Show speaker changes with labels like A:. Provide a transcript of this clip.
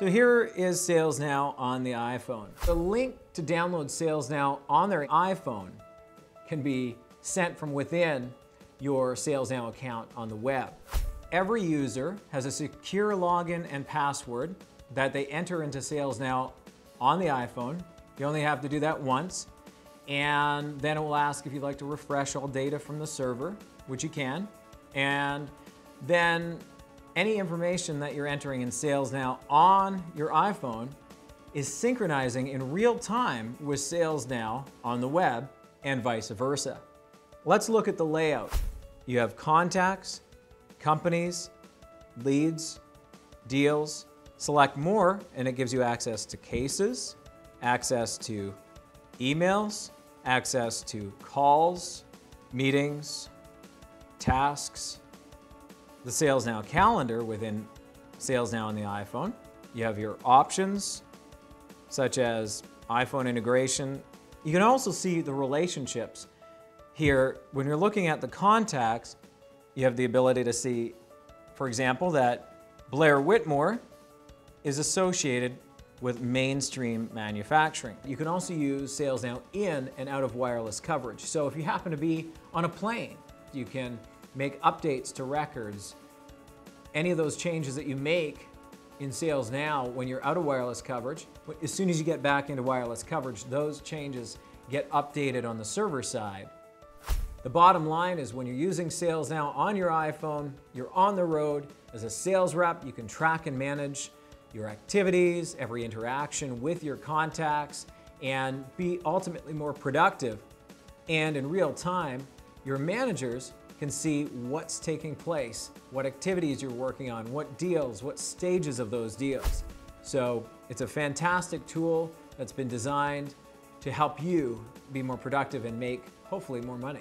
A: So here is Sales Now on the iPhone. The link to download Sales Now on their iPhone can be sent from within your Sales Now account on the web. Every user has a secure login and password that they enter into Sales Now on the iPhone. You only have to do that once, and then it will ask if you'd like to refresh all data from the server, which you can, and then any information that you're entering in Sales Now on your iPhone is synchronizing in real time with Sales Now on the web and vice versa. Let's look at the layout. You have contacts, companies, leads, deals. Select more and it gives you access to cases, access to emails, access to calls, meetings, tasks, the Sales Now calendar within Sales Now on the iPhone. You have your options, such as iPhone integration. You can also see the relationships. Here, when you're looking at the contacts, you have the ability to see, for example, that Blair Whitmore is associated with mainstream manufacturing. You can also use Sales Now in and out of wireless coverage. So if you happen to be on a plane, you can make updates to records. Any of those changes that you make in Sales Now when you're out of wireless coverage, as soon as you get back into wireless coverage, those changes get updated on the server side. The bottom line is when you're using Sales Now on your iPhone, you're on the road. As a sales rep, you can track and manage your activities, every interaction with your contacts, and be ultimately more productive. And in real time, your managers can see what's taking place, what activities you're working on, what deals, what stages of those deals. So it's a fantastic tool that's been designed to help you be more productive and make, hopefully, more money.